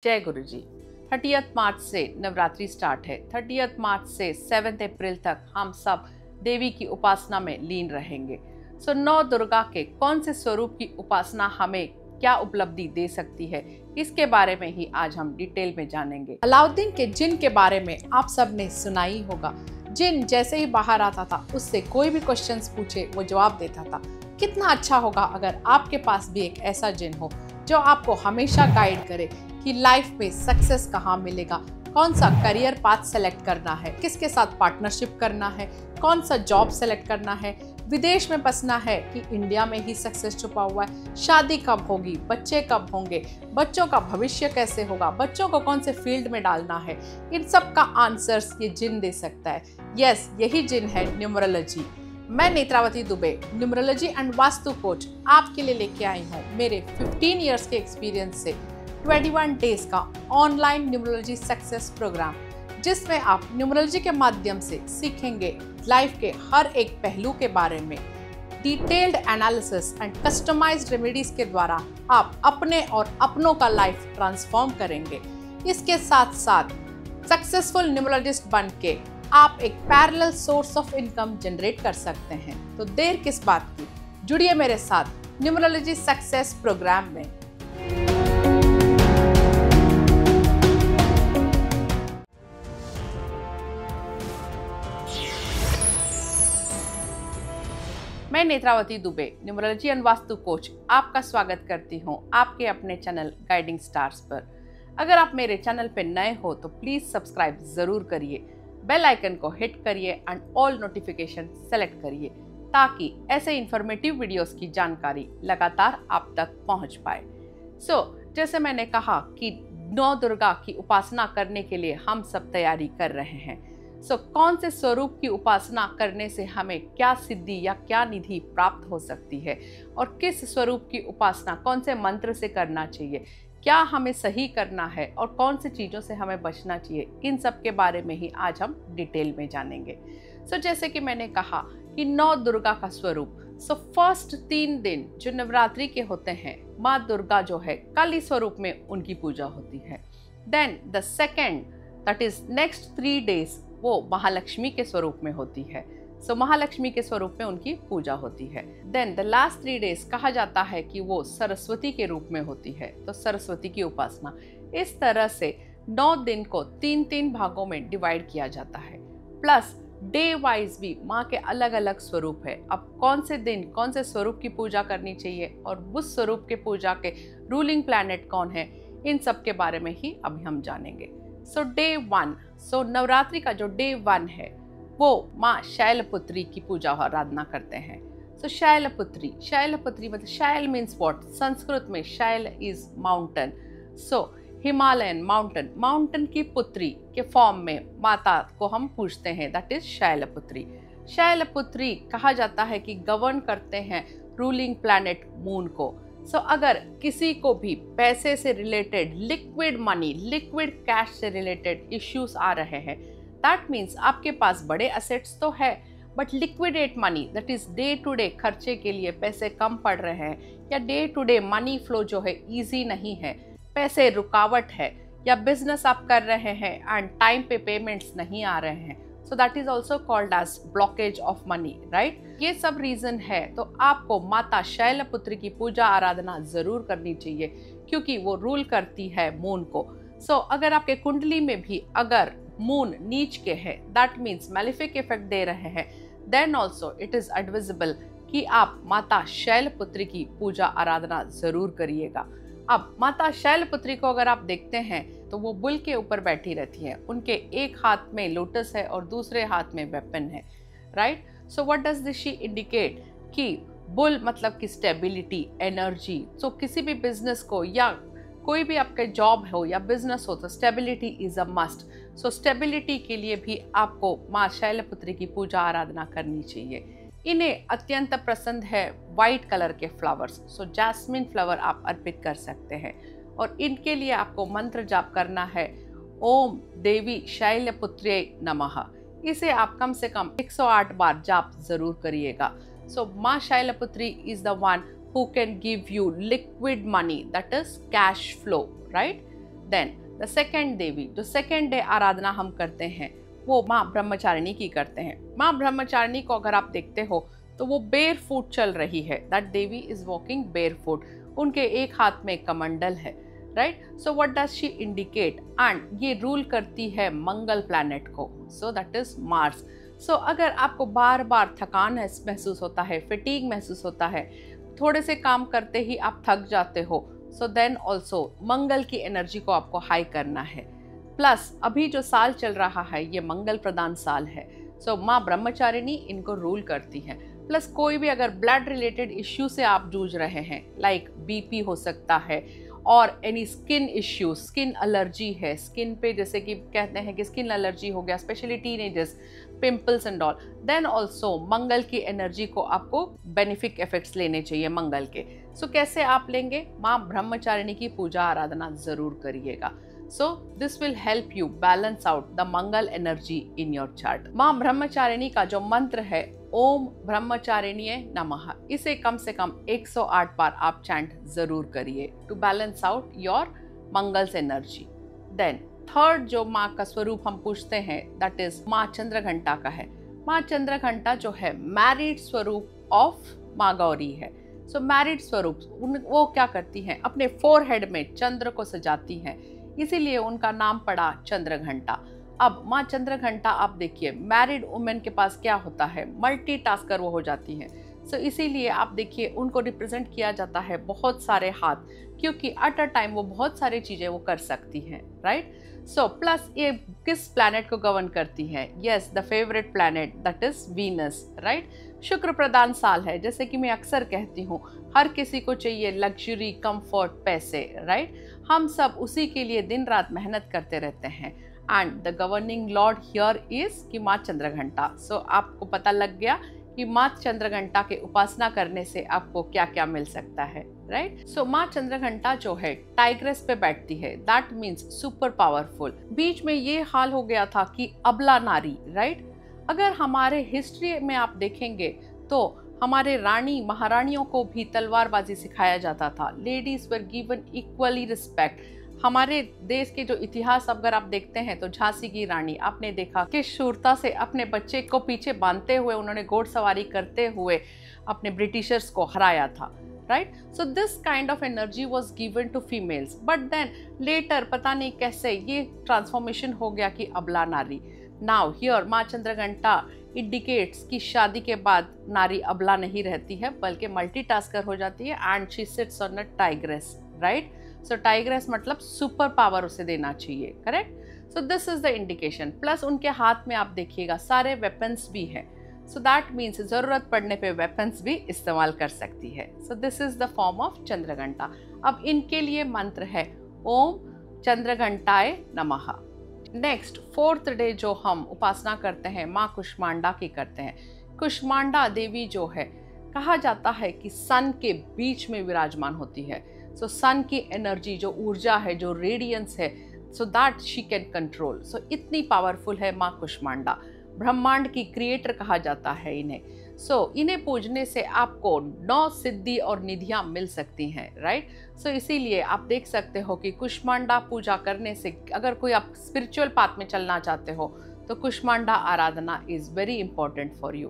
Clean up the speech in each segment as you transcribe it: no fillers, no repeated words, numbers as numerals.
जय गुरु जी। 30 मार्च से नवरात्रि स्टार्ट है। 30 मार्च से 7 अप्रैल तक हम सब देवी की उपासना में लीन रहेंगे। नौ दुर्गा के कौन से स्वरूप की उपासना हमें क्या उपलब्धि दे सकती है, इसके बारे में ही आज हम डिटेल में जानेंगे। अलाउद्दीन के जिन के बारे में आप सब ने सुना ही होगा। जिन जैसे ही बाहर आता था, उससे कोई भी क्वेश्चंस पूछे वो जवाब देता था। कितना अच्छा होगा अगर आपके पास भी एक ऐसा जिन हो जो आपको हमेशा गाइड करे कि लाइफ में सक्सेस कहाँ मिलेगा, कौन सा करियर पाथ सेलेक्ट करना है, किसके साथ पार्टनरशिप करना है, कौन सा जॉब सेलेक्ट करना है, विदेश में बसना है कि इंडिया में ही सक्सेस छुपा हुआ है, शादी कब होगी, बच्चे कब होंगे, बच्चों का भविष्य कैसे होगा, बच्चों को कौन से फील्ड में डालना है, इन सब का आंसर्स ये जिन दे सकता है। यस, यही जिन है न्यूमरोलॉजी। मैं Netravati Dubey, numerology and vastu coach, आपके लिए लेके आई हूँ मेरे 15 इयर्स के एक्सपीरियंस से 21 डेज का ऑनलाइन न्यूमरोलॉजी सक्सेस प्रोग्राम, जिसमें आप न्यूमरोलॉजी के माध्यम से सीखेंगे लाइफ के हर एक पहलू के बारे में। Detailed analysis and customised remedies के द्वारा आप अपने और अपनों का लाइफ ट्रांसफॉर्म करेंगे। इसके साथ साथ सक्सेसफुल न्यूमरोलॉजिस्ट बन के आप एक parallel source of income generate कर सकते हैं। तो देर किस बात की, जुड़िए मेरे साथ न्यूमरोलॉजी सक्सेस प्रोग्राम में। मैं Netravati Dubey, numerology and vastu coach, आपका स्वागत करती हूँ आपके अपने चैनल गाइडिंग स्टार्स पर। अगर आप मेरे चैनल पर नए हो तो प्लीज़ सब्सक्राइब ज़रूर करिए, बेल आइकन को हिट करिए एंड ऑल नोटिफिकेशन सेलेक्ट करिए, ताकि ऐसे इन्फॉर्मेटिव वीडियोस की जानकारी लगातार आप तक पहुँच पाए। जैसे मैंने कहा कि 9 दुर्गा की उपासना करने के लिए हम सब तैयारी कर रहे हैं। कौन से स्वरूप की उपासना करने से हमें क्या सिद्धि या क्या निधि प्राप्त हो सकती है, और किस स्वरूप की उपासना कौन से मंत्र से करना चाहिए, क्या हमें सही करना है और कौन सी चीज़ों से हमें बचना चाहिए, इन सब के बारे में ही आज हम डिटेल में जानेंगे। जैसे कि मैंने कहा कि 9 दुर्गा का स्वरूप, फर्स्ट 3 दिन जो नवरात्रि के होते हैं, माँ दुर्गा जो है काली स्वरूप में उनकी पूजा होती है। Then the second, that is next 3 days, वो महालक्ष्मी के स्वरूप में होती है। महालक्ष्मी के स्वरूप में उनकी पूजा होती है। देन द लास्ट 3 डेज कहा जाता है कि वो सरस्वती के रूप में होती है, तो सरस्वती की उपासना। इस तरह से 9 दिन को 3-3 भागों में डिवाइड किया जाता है। प्लस डे वाइज भी माँ के अलग अलग स्वरूप है। अब कौन से दिन कौन से स्वरूप की पूजा करनी चाहिए और उस स्वरूप के पूजा के रूलिंग प्लैनेट कौन है, इन सब के बारे में ही अभी हम जानेंगे। डे 1, नवरात्रि का जो डे 1 है वो माँ शैलपुत्री की पूजा आराधना करते हैं। शैलपुत्री मतलब शैल मीन्स व्हाट, संस्कृत में शैल इज माउंटेन। हिमालयन माउंटेन की पुत्री के फॉर्म में माता को हम पूछते हैं, दैट इज शैलपुत्री। शैलपुत्री कहा जाता है कि गवर्न करते हैं रूलिंग प्लैनेट मून को। अगर किसी को भी पैसे से related, liquid money, liquid cash से रिलेटेड इश्यूज आ रहे हैं, दैट मीन्स आपके पास बड़े असेट्स तो है, but liquidate money, that is day to day खर्चे के लिए पैसे कम पड़ रहे हैं, या day to day money flow जो है ईजी नहीं है, पैसे रुकावट है, या बिजनेस आप कर रहे हैं एंड टाइम पे पेमेंट्स नहीं आ रहे हैं, that is also called as blockage of money, right. ये सब रीजन है, तो आपको माता शैलपुत्री की पूजा आराधना जरूर करनी चाहिए, क्योंकि वो रूल करती है मून को। अगर आपके कुंडली में भी अगर मून नीच के है, दैट मीन्स मैलिफिक इफेक्ट दे रहे हैं, then also it is advisable कि आप माता शैलपुत्री की पूजा आराधना जरूर करिएगा। अब माता शैलपुत्री को अगर आप देखते हैं तो वो बुल के ऊपर बैठी रहती है, उनके एक हाथ में लोटस है और दूसरे हाथ में वेपन है, right. What does this she indicate, कि बुल मतलब कि स्टेबिलिटी, एनर्जी। किसी भी बिजनेस को या कोई भी आपका जॉब हो या बिजनेस हो तो stability is a must. Stability के लिए भी आपको माँ शैलपुत्री की पूजा आराधना करनी चाहिए। इन्हें अत्यंत पसंद है वाइट कलर के फ्लावर्स, जैस्मिन फ्लावर आप अर्पित कर सकते हैं, और इनके लिए आपको मंत्र जाप करना है, ओम देवी शैलपुत्र्यै नमः। इसे आप कम से कम 108 बार जाप जरूर करिएगा। माँ Shailputri is the one who can give you liquid money, that is cash flow, right? Then the second देवी, जो सेकेंड डे आराधना हम करते हैं वो माँ ब्रह्मचारिणी की करते हैं। माँ ब्रह्मचारिणी को अगर आप देखते हो तो वो बेयर फुट चल रही है, that Devi is walking bear foot, उनके एक हाथ में कमंडल है, right. So what does she indicate, and ये रूल करती है मंगल प्लैनेट को, सो दैट इज मार्स। सो अगर आपको बार बार थकान महसूस होता है, फटीग महसूस होता है, थोड़े से काम करते ही आप थक जाते हो, सो देन ऑल्सो मंगल की एनर्जी को आपको हाई करना है। प्लस अभी जो साल चल रहा है ये मंगल प्रदान साल है, सो माँ ब्रह्मचारिणी इनको रूल करती हैं। प्लस कोई भी अगर ब्लड रिलेटेड इश्यू से आप जूझ रहे हैं, लाइक बीपी हो सकता है, और any skin issue, skin allergy है, स्किन पे जैसे कि कहते हैं कि स्किन एलर्जी हो गया, specially teenagers, pimples and all, then also मंगल की एनर्जी को आपको बेनिफिक इफेक्ट्स लेने चाहिए मंगल के। सो कैसे आप लेंगे, माँ ब्रह्मचारिणी की पूजा आराधना जरूर करिएगा। So this will help you balance out the Mangal energy in your chart। माँ ब्रह्मचारिणी का जो मंत्र है ओम ब्रह्मचारिणीये नमः, इसे कम से कम 108 बार आप चैंट जरूर करिए टू बैलेंस आउट योर मंगल्स एनर्जी। देन थर्ड जो माँ का स्वरूप हम पूछते हैं दैट इज माँ चंद्रघंटा का है। माँ चंद्रघंटा जो है मैरिड स्वरूप ऑफ माँ गौरी है। सो मैरिड स्वरूप वो क्या करती हैं, अपने फोरहेड में चंद्र को सजाती हैं, इसीलिए उनका नाम पड़ा चंद्रघंटा। अब माँ चंद्रघंटा आप देखिए, मैरिड वुमेन के पास क्या होता है, मल्टीटास्कर वो हो जाती हैं। सो इसीलिए आप देखिए उनको रिप्रेजेंट किया जाता है बहुत सारे हाथ, क्योंकि एट अ टाइम वो बहुत सारी चीज़ें वो कर सकती हैं, राइट। सो प्लस ये किस प्लैनेट को गवर्न करती हैं, yes the favourite planet that is Venus, right. शुक्र प्रदान साल है, जैसे कि मैं अक्सर कहती हूँ हर किसी को चाहिए लग्जरी, कंफर्ट, पैसे, राइट। हम सब उसी के लिए दिन रात मेहनत करते रहते हैं, and the governing Lord here is कि माँ चंद्रघंटा। सो आपको पता लग गया कि माँ चंद्रघंटा के उपासना करने से आपको क्या क्या मिल सकता है, राइट। सो माँ चंद्रघंटा जो है टाइग्रेस पे बैठती है, दैट मीन्स सुपर पावरफुल। बीच में ये हाल हो गया था कि अबला नारी, राइट। अगर हमारे हिस्ट्री में आप देखेंगे तो हमारे रानी महारानियों को भी तलवारबाजी सिखाया जाता था, ladies were given equally respect. हमारे देश के जो इतिहास अगर आप देखते हैं तो झांसी की रानी आपने देखा कि शूरता से अपने बच्चे को पीछे बांधते हुए उन्होंने घोड़सवारी करते हुए अपने ब्रिटिशर्स को हराया था, right. So this kind of energy was given to females, but then later पता नहीं कैसे ये ट्रांसफॉर्मेशन हो गया कि अबला नारी। नाउ हियर माँ चंद्रघंटा इंडिकेट्स कि शादी के बाद नारी अबला नहीं रहती है बल्कि मल्टीटास्कर हो जाती है, and she sits on a tigress, right. So tigress मतलब सुपर पावर उसे देना चाहिए, correct. So this is the indication. Plus उनके हाथ में आप देखिएगा सारे वेपन्स भी हैं, सो दैट मीन्स जरूरत पड़ने पे वेपन्स भी इस्तेमाल कर सकती है। So this is the form of Chandraghanta. अब इनके लिए मंत्र है ओम चंद्रघंटाय नमः। नेक्स्ट फोर्थ डे जो हम उपासना करते हैं माँ कुष्मांडा की करते हैं। कुष्मांडा देवी जो है कहा जाता है कि सन के बीच में विराजमान होती है। सो सन की एनर्जी जो ऊर्जा है, जो रेडियंस है, so that she can control. So इतनी पावरफुल है माँ कुष्मांडा। ब्रह्मांड की क्रिएटर कहा जाता है इन्हें। सो इन्हें पूजने से आपको 9 सिद्धि और निधियां मिल सकती हैं, राइट। सो इसीलिए आप देख सकते हो कि कुष्मांडा पूजा करने से अगर कोई आप स्पिरिचुअल पाथ में चलना चाहते हो तो कुष्मांडा आराधना is very important for you.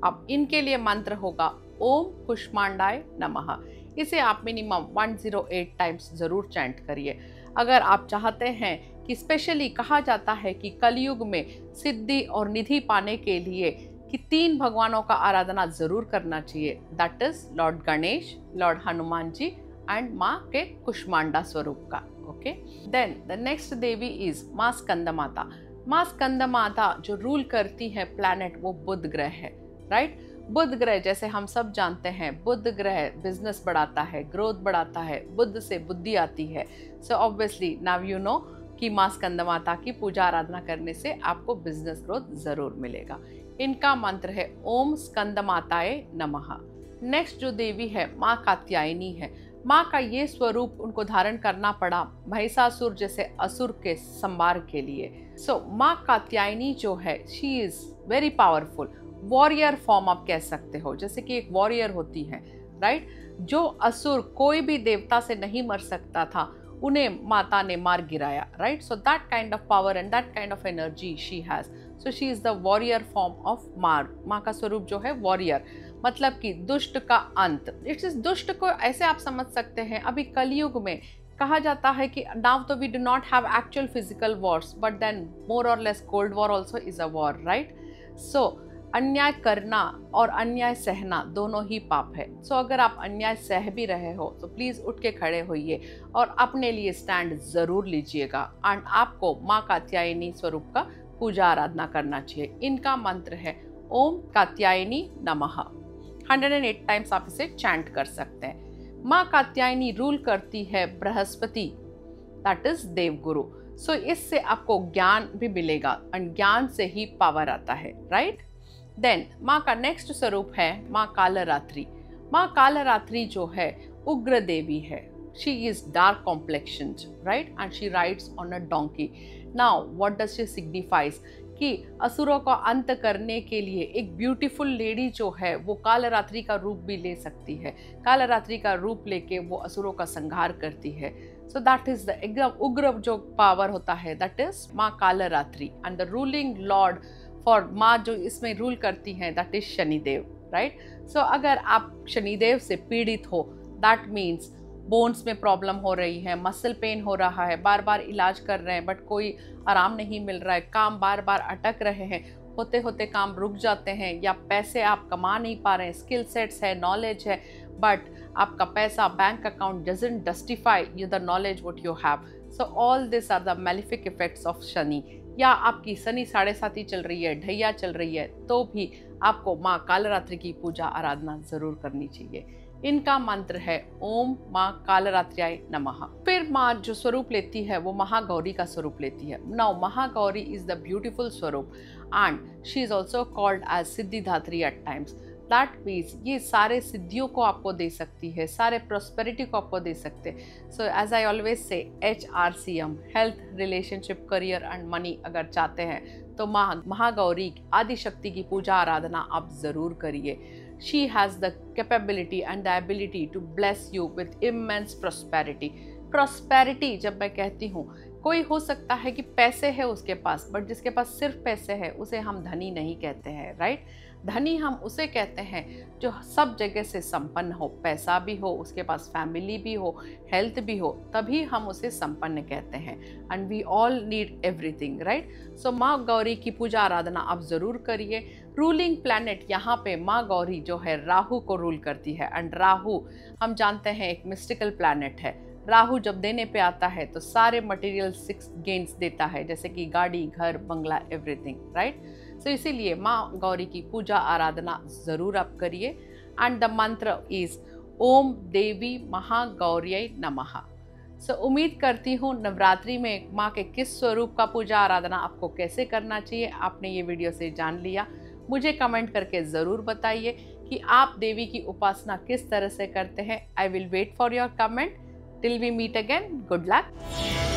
अब इनके लिए मंत्र होगा ओम कुष्मांडाय नमः। इसे आप मिनिमम 108 टाइम्स जरूर चैंट करिए। अगर आप चाहते हैं कि स्पेशली कहा जाता है कि कलयुग में सिद्धि और निधि पाने के लिए कि 3 भगवानों का आराधना जरूर करना चाहिए, that is lord Ganesh, lord Hanuman ji and माँ के कुष्मांडा स्वरूप का, ओके। देन द नेक्स्ट देवी इज माँ स्कंद माता। माँ स्कंद माता जो रूल करती है प्लैनेट वो बुध ग्रह है, राइट। बुध ग्रह जैसे हम सब जानते हैं बुध ग्रह बिजनेस बढ़ाता है, ग्रोथ बढ़ाता है, बुध से बुद्धि आती है। So obviously now you know कि माँ स्कंद माता की पूजा आराधना करने से आपको बिजनेस ग्रोथ जरूर मिलेगा। इनका मंत्र है ओम स्कंद माताए नमः। नेक्स्ट जो देवी है माँ कात्यायनी है। माँ का ये स्वरूप उनको धारण करना पड़ा महिषासुर जैसे असुर के संहार के लिए। सो माँ कात्यायनी जो है she is very powerful, warrior form आप कह सकते हो, जैसे कि एक वॉरियर होती है, राइट। जो असुर कोई भी देवता से नहीं मर सकता था उन्हें माता ने मार गिराया, right? So that kind of power and that kind of energy she has. So she is the warrior form of माँ. माँ का स्वरूप जो है वॉरियर, मतलब कि दुष्ट का अंत. इट इज दुष्ट को ऐसे आप समझ सकते हैं, अभी कलयुग में कहा जाता है कि नाउ तो we do not have actual physical wars, but then more और less cold war also is a war, right? So अन्याय करना और अन्याय सहना दोनों ही पाप है. सो अगर आप अन्याय सह भी रहे हो तो प्लीज़ उठ के खड़े होइए और अपने लिए स्टैंड ज़रूर लीजिएगा. एंड आपको माँ कात्यायनी स्वरूप का पूजा आराधना करना चाहिए. इनका मंत्र है ओम कात्यायनी नमः. 108 टाइम्स आप इसे चैंट कर सकते हैं. माँ कात्यायनी रूल करती है बृहस्पति, दैट इज देवगुरु. सो इससे आपको ज्ञान भी मिलेगा और ज्ञान से ही पावर आता है, राइट? देन माँ का नेक्स्ट स्वरूप है माँ कालरात्रि. माँ कालरात्रि जो है उग्र देवी है. She is dark complexion, right? And she rides on a donkey. Now what does she signifies कि असुरों का अंत करने के लिए एक ब्यूटीफुल लेडी जो है वो कालरात्रि का रूप भी ले सकती है. कालरात्रि का रूप लेके वो असुरों का संहार करती है. सो दैट इज द एकदम उग्र जो पावर होता है, दैट इज माँ Kalaratri. And the ruling lord for माँ जो इसमें रूल करती हैं, that is Shanidev, right? So अगर आप शनिदेव से पीड़ित हो, दैट मीन्स बोन्स में प्रॉब्लम हो रही है, मसल पेन हो रहा है, बार बार इलाज कर रहे हैं बट कोई आराम नहीं मिल रहा है, काम बार बार अटक रहे हैं, होते होते काम रुक जाते हैं, या पैसे आप कमा नहीं पा रहे हैं, स्किल सेट्स है, नॉलेज है, बट आपका पैसा bank account doesn't justify you the knowledge what you have. So all this are the malefic effects of Shani. या आपकी शनि 7.5 चल रही है, ढैया चल रही है, तो भी आपको माँ कालरात्रि की पूजा आराधना जरूर करनी चाहिए. इनका मंत्र है ओम माँ कालरात्र्याय नमः. फिर माँ जो स्वरूप लेती है वो महागौरी का स्वरूप लेती है. Now Mahagauri is the beautiful स्वरूप and she is also called as Siddhidatri at times. That means ये सारे सिद्धियों को आपको दे सकती है, सारे प्रॉस्पेरिटी को आपको दे सकते हैं. So as I always say HRCM, health, relationship, career and money अगर चाहते हैं तो महागौरी आदिशक्ति की पूजा आराधना आप ज़रूर करिए. She has the capability and the ability to bless you with immense prosperity. Prosperity जब मैं कहती हूँ, कोई हो सकता है कि पैसे है उसके पास, बट जिसके पास सिर्फ पैसे है उसे हम धनी नहीं कहते हैं, राइट? धनी हम उसे कहते हैं जो सब जगह से संपन्न हो, पैसा भी हो, उसके पास फैमिली भी हो, हेल्थ भी हो, तभी हम उसे संपन्न कहते हैं. And we all need everything, right? So माँ गौरी की पूजा आराधना आप ज़रूर करिए. रूलिंग प्लैनेट यहाँ पे माँ गौरी जो है राहु को रूल करती है. एंड राहु हम जानते हैं एक मिस्टिकल प्लैनेट है. राहु जब देने पे आता है तो सारे मटेरियल 6 गेन्स देता है, जैसे कि गाड़ी, घर, बंगला, एवरीथिंग, राइट? सो इसीलिए माँ गौरी की पूजा आराधना ज़रूर आप करिए. एंड द मंत्र इज ओम देवी महागौर्यै नमः. सो उम्मीद करती हूँ नवरात्रि में माँ के किस स्वरूप का पूजा आराधना आपको कैसे करना चाहिए आपने ये वीडियो से जान लिया. मुझे कमेंट करके ज़रूर बताइए कि आप देवी की उपासना किस तरह से करते हैं. I will wait for your comment. Till we meet again, good luck.